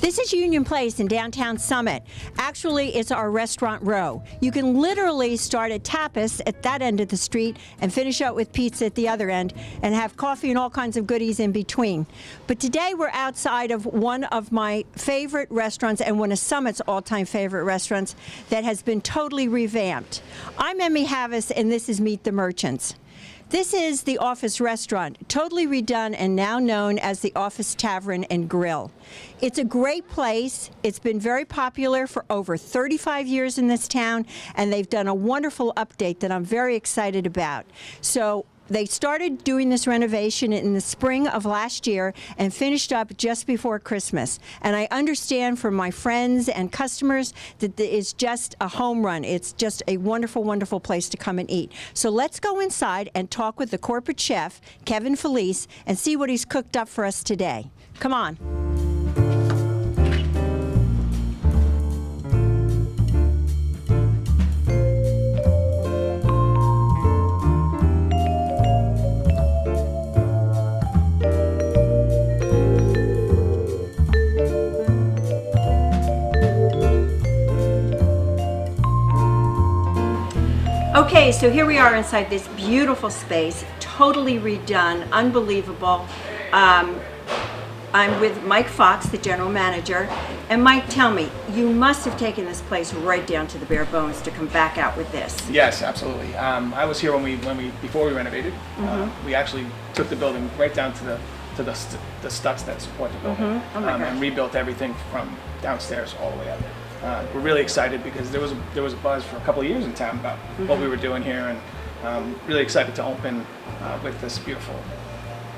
This is Union Place in downtown Summit. Actually, it's our restaurant row. You can literally start at tapas at that end of the street and finish up with pizza at the other end and have coffee and all kinds of goodies in between. But today we're outside of one of my favorite restaurants and one of Summit's all-time favorite restaurants that has been totally revamped. I'm Emi Havas and this is Meet the Merchants. This is the Office restaurant, totally redone and now known as the Office Tavern and Grill. It's a great place. It's been very popular for over 35 years in this town, and they've done a wonderful update that I'm very excited about. So they started doing this renovation in the spring of last year and finished up just before Christmas. And I understand from my friends and customers that it's just a home run. It's just a wonderful, wonderful place to come and eat. So let's go inside and talk with the corporate chef, Kevin Felice, and see what he's cooked up for us today. Come on. Okay, so here we are inside this beautiful space, totally redone, unbelievable. I'm with Mike Fox, the general manager. And Mike, tell me, you must have taken this place right down to the bare bones to come back out with this. Yes, absolutely. I was here before we renovated. We actually took the building right down to the studs that support the building, and rebuilt everything from downstairs all the way up. We're really excited because there was a buzz for a couple of years in town about what we were doing here, and really excited to open with this beautiful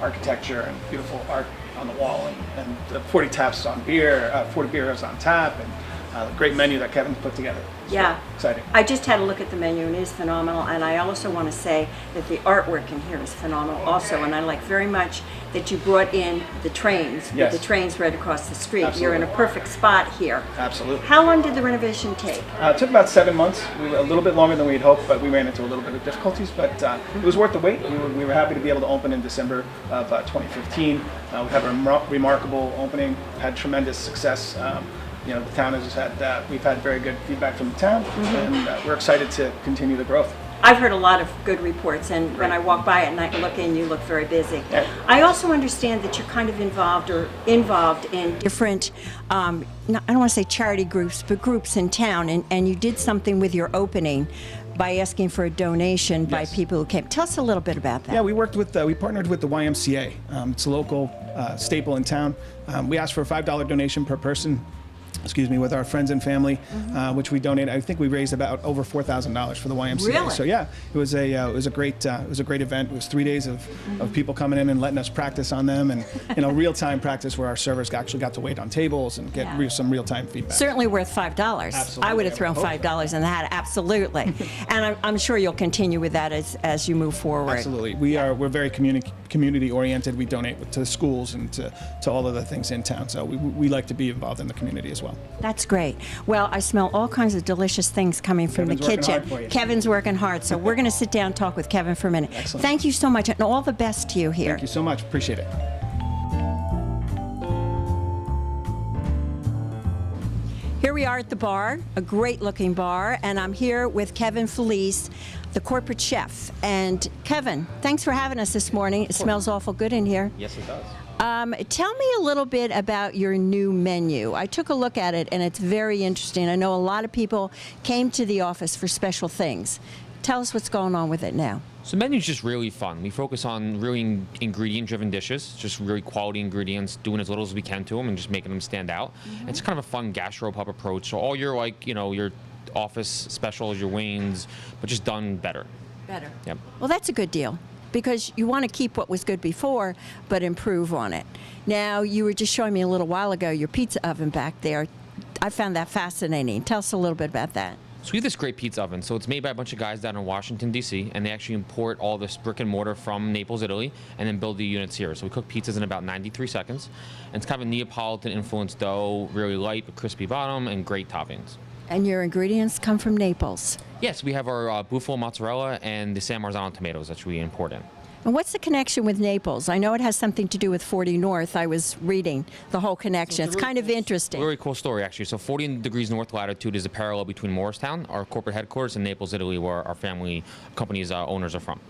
architecture and beautiful art on the wall, and the 40 taps on beer, 40 beers on tap, and the great menu that Kevin put together. It's yeah, exciting. I just had a look at the menu and it is phenomenal, and I also want to say that the artwork in here is phenomenal also, and I like very much that you brought in the trains, yes, with the trains right across the street. Absolutely. You're in a perfect spot here. Absolutely. How long did the renovation take? It took about 7 months. We were a little bit longer than we had hoped, but we ran into a little bit of difficulties, but it was worth the wait. We were happy to be able to open in December of 2015. We had a remarkable opening, had tremendous success. You know, the town has had, we've had very good feedback from the town, and we're excited to continue the growth. I've heard a lot of good reports, and when I walk by at night and look in, you look very busy. Yeah. I also understand that you're kind of involved in different, I don't want to say charity groups, but groups in town, and you did something with your opening by asking for a donation by people who came. Tell us a little bit about that. Yeah, we partnered with the YMCA. It's a local staple in town. We asked for a $5 donation per person, with our friends and family, which we donated. I think we raised about over $4,000 for the YMCA. Really? So yeah, it was a great event. It was 3 days of people coming in and letting us practice on them, and real-time practice where our servers actually got to wait on tables and get some real-time feedback. Certainly worth $5. Absolutely. I would have thrown $5 in that, absolutely. And I'm sure you'll continue with that as you move forward. Absolutely. We're very community oriented. We donate to schools and to all of the things in town. So we like to be involved in the community as well. That's great. Well, I smell all kinds of delicious things coming from the kitchen. Kevin's working hard, so we're going to sit down and talk with Kevin for a minute. Excellent. Thank you so much, and all the best to you here. Thank you so much. Appreciate it. Here we are at the bar, a great-looking bar, and I'm here with Kevin Felice, the corporate chef. And Kevin, thanks for having us this morning. It smells awful good in here. Yes, it does. Tell me a little bit about your new menu. I took a look at it, and it's very interesting. I know a lot of people came to the office for special things. Tell us what's going on with it now. So the menu's just really fun. We focus on really ingredient-driven dishes, just really quality ingredients, doing as little as we can to them and just making them stand out. It's kind of a fun gastropub approach. So all your your office specials, your wings, but just done better. Better. Yep. Well, that's a good deal, because you want to keep what was good before, but improve on it. Now, you were just showing me a little while ago your pizza oven back there. I found that fascinating. Tell us a little bit about that. So we have this great pizza oven. So it's made by a bunch of guys down in Washington, D.C., and they actually import all this brick and mortar from Naples, Italy, and then build the units here. So we cook pizzas in about 93 seconds. And it's kind of a Neapolitan-influenced dough, really light, but crispy bottom, and great toppings. And your ingredients come from Naples. Yes, we have our buffalo mozzarella and the San Marzano tomatoes that we import in. And what's the connection with Naples? I know it has something to do with 40 North. I was reading the whole connection. It's kind of interesting. Very cool story, actually. So 40 degrees north latitude is a parallel between Morristown, our corporate headquarters, and Naples, Italy, where our family company's owners are from.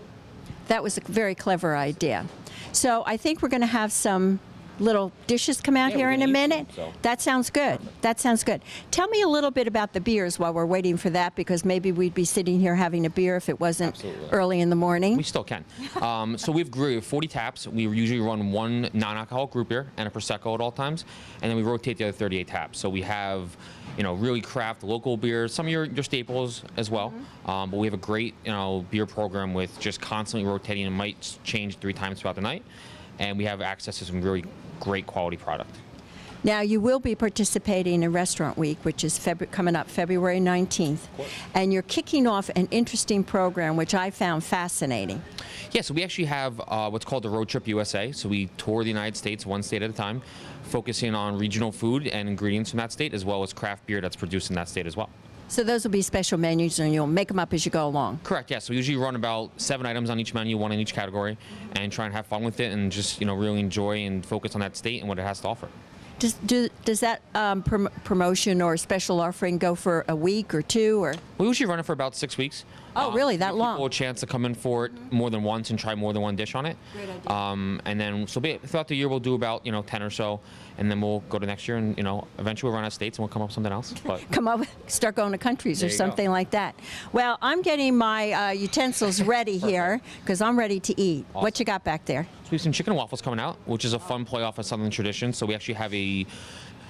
That was a very clever idea. So I think we're going to have some little dishes come out Yeah, here we're in a gonna eat minute. some, so. That sounds good. That sounds good. Tell me a little bit about the beers while we're waiting for that, because maybe we'd be sitting here having a beer if it wasn't Absolutely. early in the morning. We still can. So we've 40 taps. We usually run one non-alcoholic root beer and a Prosecco at all times, and then we rotate the other 38 taps. So we have, really craft local beers, some of your staples as well. But we have a great, beer program with just constantly rotating and might change 3 times throughout the night. And we have access to some really great quality product. Now, you will be participating in Restaurant Week, which is coming up February 19th. And you're kicking off an interesting program, which I found fascinating. Yeah, so we actually have what's called the Road Trip USA. So we tour the United States one state at a time, focusing on regional food and ingredients from that state, as well as craft beer that's produced in that state as well. So those will be special menus, and you'll make them up as you go along. Correct, yeah. So we usually run about 7 items on each menu, 1 in each category, and try and have fun with it and just, really enjoy and focus on that state and what it has to offer. Does that promotion or special offering go for a week or 2? Or? We usually run it for about 6 weeks. Oh, really? That give long? People a chance to come in for it more than once and try more than one dish on it. Great idea. And then throughout the year we'll do about 10 or so, and then we'll go to next year and eventually we'll run out of states and we'll come up with something else. But Come up, start going to countries There or you something go. like that. Well, I'm getting my utensils ready here because I'm ready to eat. Awesome. What you got back there? So we have some chicken and waffles coming out, which is a fun play off of Southern tradition. So we actually have a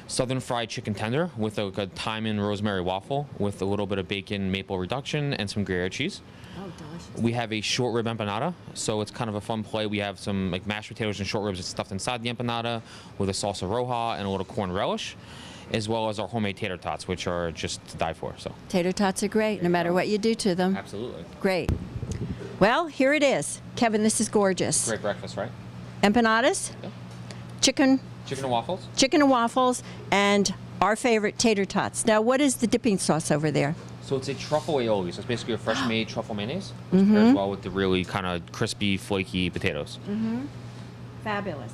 Southern fried chicken tender with a thyme and rosemary waffle with a little bit of bacon maple reduction and some Gruyere cheese. Oh, delicious. We have a short rib empanada, so it's kind of a fun play. We have some mashed potatoes and short ribs that's stuffed inside the empanada with a salsa roja and a little corn relish, as well as our homemade tater tots, which are just to die for. So Tater tots are great, no matter what you do to them. absolutely Great. Well, here it is. Kevin, this is gorgeous. great breakfast, right? Empanadas, Yeah. chicken Chicken and waffles. and waffles, and our favorite tater tots. Now, what is the dipping sauce over there? So it's a truffle aioli. So it's basically a fresh made truffle mayonnaise, which pairs well with the really kind of crispy, flaky potatoes. Fabulous.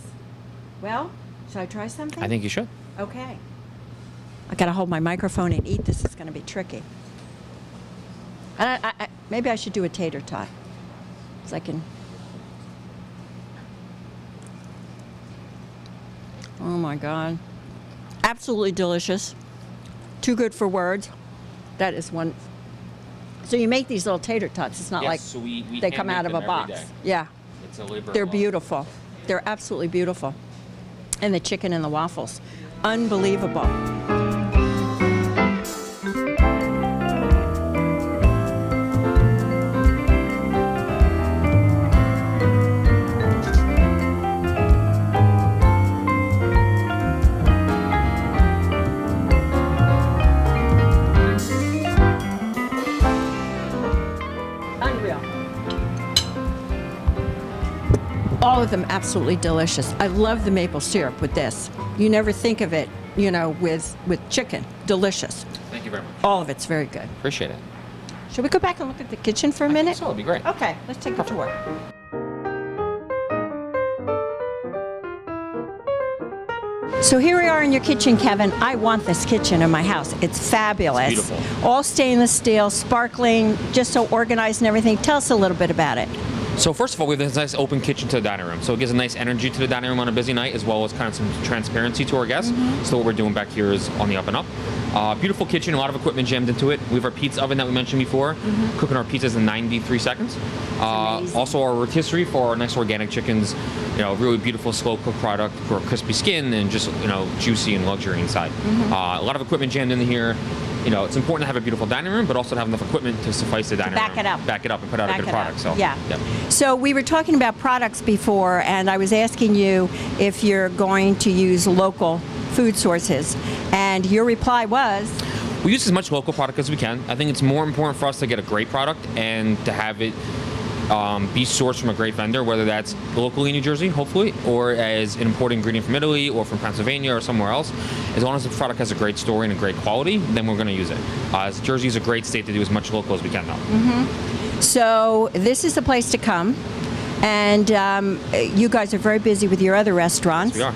Well, should I try something? I think you should. Okay. I gotta hold my microphone and eat this. It's gonna be tricky. Maybe I should do a tater tot, so I can. Oh my God! Absolutely delicious. Too good for words. That is one. So you make these little tater tots. It's not Yes, like so we they hand come make out of a them every box. day. Yeah. It's a labor. They're of love. beautiful. They're absolutely beautiful. And the chicken and the waffles. Unbelievable. Unreal. All of them absolutely delicious. I love the maple syrup with this. You never think of it, with chicken. Delicious. Thank you very much. All of it's very good. Appreciate it. Should we go back and look at the kitchen for a minute? So it'd be great. Okay, let's take a tour. So here we are in your kitchen, Kevin. I want this kitchen in my house. It's fabulous. It's beautiful. All stainless steel, sparkling, just so organized and everything. Tell us a little bit about it. So first of all, we have this nice open kitchen to the dining room. So it gives a nice energy to the dining room on a busy night, as well as kind of some transparency to our guests. So what we're doing back here is on the up and up. Beautiful kitchen, a lot of equipment jammed into it. We have our pizza oven that we mentioned before, cooking our pizzas in 93 seconds. Also our rotisserie for our nice organic chickens. Really beautiful slow cooked product for crispy skin and just juicy and luxury inside. A lot of equipment jammed in here. It's important to have a beautiful dining room, but also to have enough equipment to suffice the dining room. Back it up. Back it up and put out a good product. So yeah. Yep. So we were talking about products before, and I was asking you if you're going to use local food sources, and your reply was? We use as much local product as we can. I think it's more important for us to get a great product and to have it be sourced from a great vendor, whether that's locally in New Jersey, hopefully, or as an imported ingredient from Italy or from Pennsylvania or somewhere else. As long as the product has a great story and a great quality, then we're going to use it. Jersey is a great state to do as much local as we can, though. So this is the place to come. And you guys are very busy with your other restaurants. We are.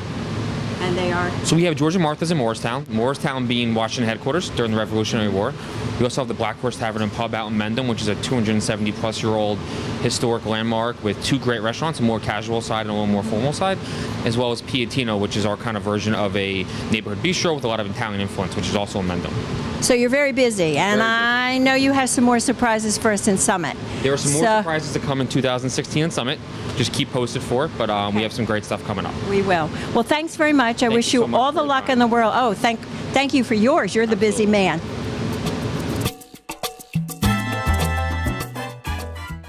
And they are? So we have George and Martha's in Morristown. Morristown being Washington headquarters during the Revolutionary War. We also have the Black Horse Tavern and Pub out in Mendham, which is a 270-plus-year-old historic landmark with two great restaurants, a more casual side and a little more formal side, as well as Piatino, which is our kind of version of a neighborhood bistro with a lot of Italian influence, which is also in Mendham. So you're very busy, and I know you have some more surprises for us in Summit. There are some more surprises to come in 2016 in Summit. Just keep posted for it, but we have some great stuff coming up. We will. Well, thanks very much. I wish you all the luck in the world. Oh, thank you for yours. You're the busy man.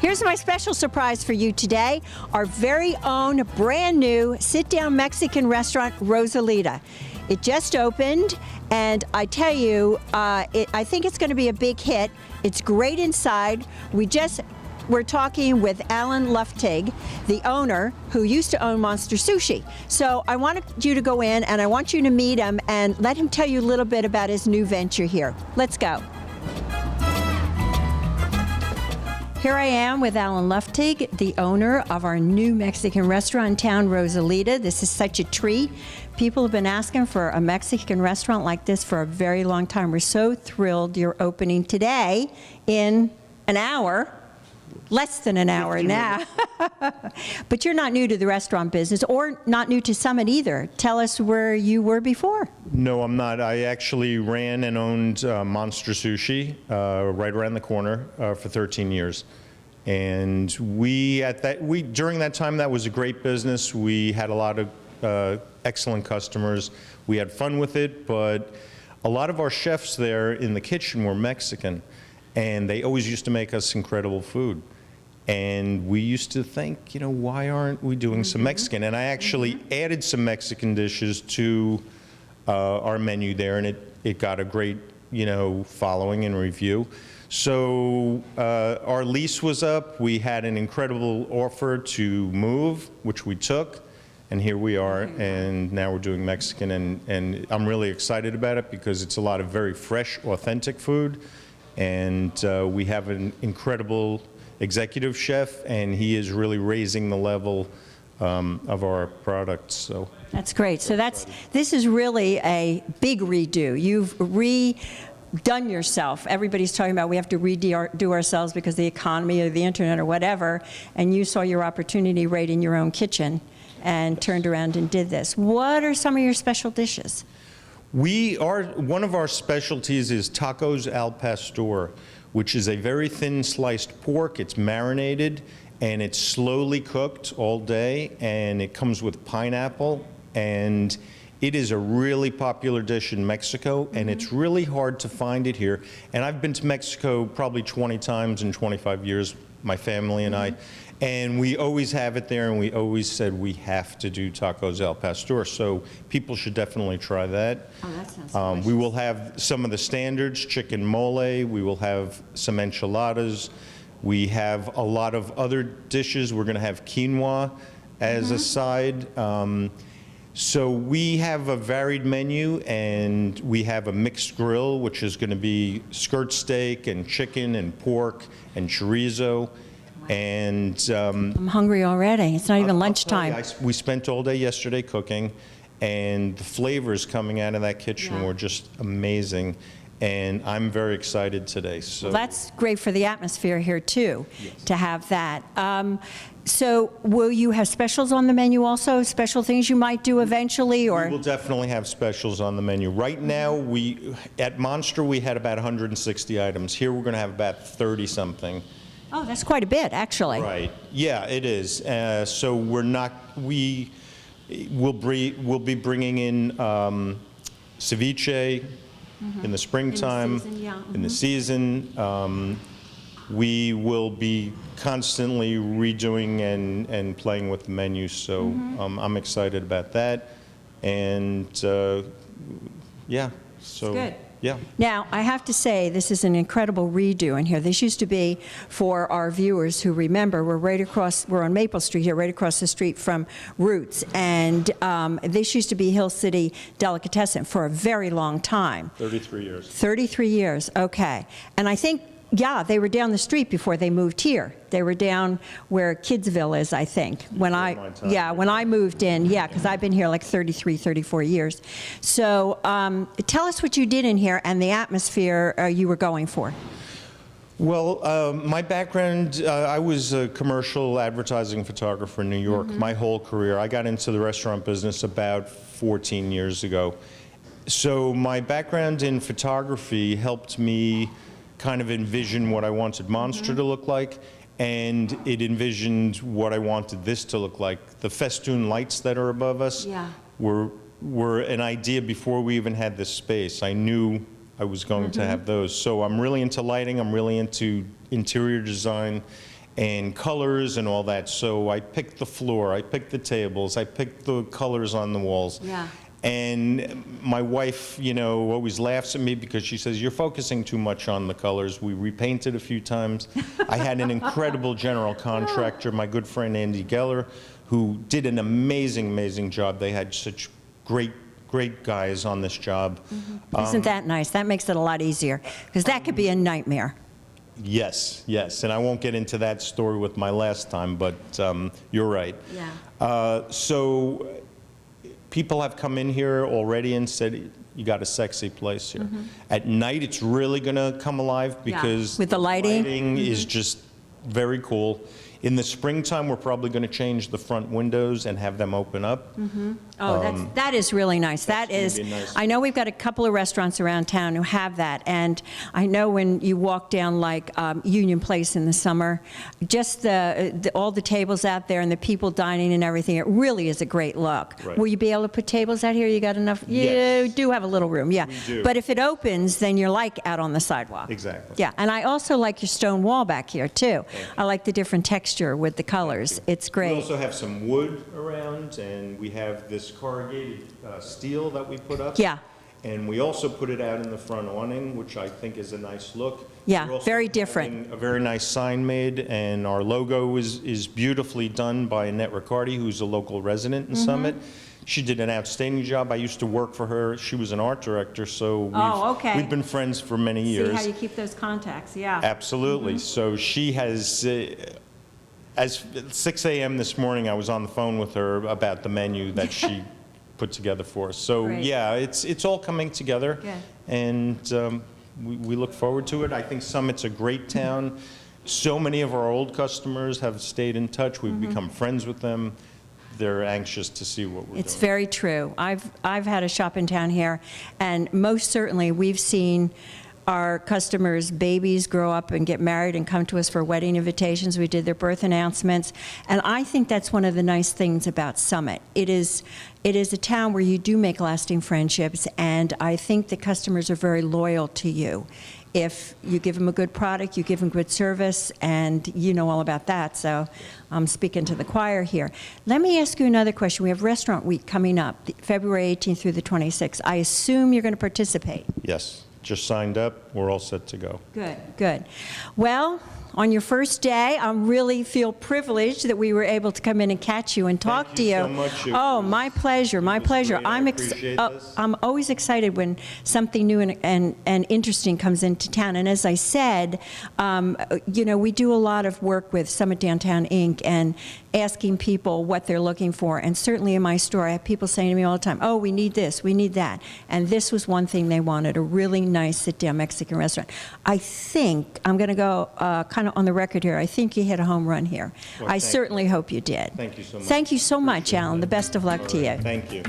Here's my special surprise for you today, our very own brand new sit-down Mexican restaurant, Rosalita. It just opened, and I tell you, I think it's going to be a big hit. It's great inside. We're talking with Alan Luftig, the owner who used to own Monster Sushi. So I wanted you to go in, and I want you to meet him and let him tell you a little bit about his new venture here. Let's go. Here I am with Alan Luftig, the owner of our new Mexican restaurant in town, Rosalita. This is such a treat. People have been asking for a Mexican restaurant like this for a very long time. We're so thrilled you're opening today in an hour. Less than an hour now. But you're not new to the restaurant business, or not new to Summit either. Tell us where you were before. No, I'm not. I actually ran and owned Monster Sushi right around the corner for 13 years. And during that time, that was a great business. We had a lot of excellent customers. We had fun with it, but a lot of our chefs there in the kitchen were Mexican, and they always used to make us incredible food. And we used to think, why aren't we doing some Mexican? And I actually added some Mexican dishes to our menu there, and it got a great, following and review. So our lease was up. We had an incredible offer to move, which we took, and here we are. And now we're doing Mexican, and I'm really excited about it because it's a lot of very fresh, authentic food. And we have an incredible executive chef, and he is really raising the level of our products. So that's great. So this is really a big redo. You've redone yourself. Everybody's talking about we have to redo ourselves because of the economy or the internet or whatever, and you saw your opportunity right in your own kitchen and turned around and did this. What are some of your special dishes? One of our specialties is tacos al pastor, which is a very thin sliced pork. It's marinated, and it's slowly cooked all day, and it comes with pineapple, and it is a really popular dish in Mexico, and it's really hard to find it here. And I've been to Mexico probably 20 times in 25 years, my family and I, and we always have it there, and we always said we have to do tacos al pastor, so people should definitely try that. Oh, that sounds delicious. We will have some of the standards, chicken mole, we will have some enchiladas, we have a lot of other dishes. We're going to have quinoa as a side. So we have a varied menu, and we have a mixed grill, which is going to be skirt steak and chicken and pork and chorizo. And I'm hungry already. It's not even lunchtime. we spent all day yesterday cooking, and the flavors coming out of that kitchen were just amazing. And I'm very excited today. So well, that's great for the atmosphere here too, to have that. So will you have specials on the menu also? Special things you might do eventually, or? We will definitely have specials on the menu. Right now, at Monster, we had about 160 items. Here, we're going to have about 30-something. Oh, that's quite a bit, actually. Right. Yeah, it is. So we'll be bringing in ceviche in the springtime, in the season. We will be constantly redoing and playing with the menu, so I'm excited about that. And yeah, so. Good. Yeah. Now, I have to say, this is an incredible redo in here. This used to be, for our viewers who remember, we're on Maple Street here, right across the street from Roots, and this used to be Hill City Delicatessen for a very long time. 33 years. 33 years, okay. And I think Yeah, they were down the street before they moved here. They were down where Kidsville is, I think. When I moved in, yeah, because I've been here like 33, 34 years. So tell us what you did in here and the atmosphere you were going for. Well, my background, I was a commercial advertising photographer in New York my whole career. I got into the restaurant business about 14 years ago. So my background in photography helped me kind of envision what I wanted Monster to look like, and it envisioned what I wanted this to look like. The festoon lights that are above us were an idea before we even had this space. I knew I was going to have those. So I'm really into lighting, I'm really into interior design and colors and all that. So I picked the floor, I picked the tables, I picked the colors on the walls. Yeah. And my wife, you know, always laughs at me because she says, you're focusing too much on the colors. We repainted a few times. I had an incredible general contractor, my good friend Andy Geller, who did an amazing, amazing job. They had such great guys on this job. Isn't that nice? That makes it a lot easier, because that could be a nightmare. Yes, yes, and I won't get into that story with my last time, but you're right. Yeah. So people have come in here already and said, you got a sexy place here. At night, it's really going to come alive because with the lighting is just very cool. In the springtime, we're probably going to change the front windows and have them open up. Oh, that is really nice. That is, nice. I know we've got a couple of restaurants around town who have that, and I know when you walk down like Union Place in the summer, just all the tables out there and the people dining and everything, it really is a great look. Right. Will you be able to put tables out here? You got enough? Yes. You do have a little room, yeah. We do. But if it opens, then you're like out on the sidewalk. Exactly. Yeah, and I also like your stone wall back here too. I like the different texture with the colors. It's We great. also have some wood around, and we have this corrugated steel that we put up. Yeah. And we also put it out in the front awning, which I think is a nice look. Yeah, We're also very different. having a very nice sign made, and our logo is beautifully done by Annette Riccardi, who's a local resident in Summit. She did an outstanding job. I used to work for her. She was an art director, so we've been friends for many years. See how you keep those contacts, yeah. Absolutely. So she has, as 6 a.m. this morning, I was on the phone with her about the menu that she put together for us. So Great. yeah, it's all coming together, Good. and we look forward to it. I think Summit's a great town. So many of our old customers have stayed in touch. We've become friends with them. They're anxious to see what we're It's doing. very true. I've had a shop in town here, and most certainly we've seen our customers' babies grow up and get married and come to us for wedding invitations. We did their birth announcements, and I think that's one of the nice things about Summit. It is a town where you do make lasting friendships, and I think the customers are very loyal to you. If you give them a good product, you give them good service, and you know all about that, so I'm speaking to the choir here. Let me ask you another question. We have Restaurant Week coming up, February 18th through the 26th. I assume you're going to participate. Yes, just signed up. We're all set to go. Good, good. Well, on your first day, I really feel privileged that we were able to come in and catch you and talk to you. Thank you so much. Oh, my pleasure, my pleasure. great. I appreciate this. I'm always excited when something new and interesting comes into town. And as I said, you know, we do a lot of work with Summit Downtown Inc. and asking people what they're looking for. And certainly in my store, I have people saying to me all the time, oh, we need this, we need that. And this was one thing they wanted, a really nice sit-down Mexican restaurant. I think, I'm going to go kind of on the record here, I think you hit a home run here. Well, I thank certainly hope you did. Thank you so much. Thank you so much, Alan. The best of luck to you. Thank you.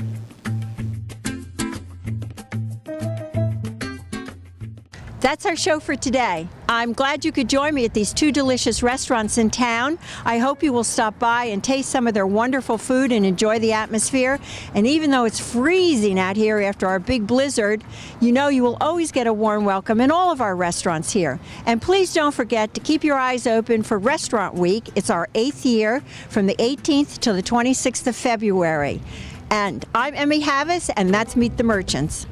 That's our show for today. I'm glad you could join me at these two delicious restaurants in town. I hope you will stop by and taste some of their wonderful food and enjoy the atmosphere. And even though it's freezing out here after our big blizzard, you know you will always get a warm welcome in all of our restaurants here. And please don't forget to keep your eyes open for Restaurant Week. It's our 8th year from the 18th to the 26th of February. And I'm Emi Havas, and that's Meet the Merchants.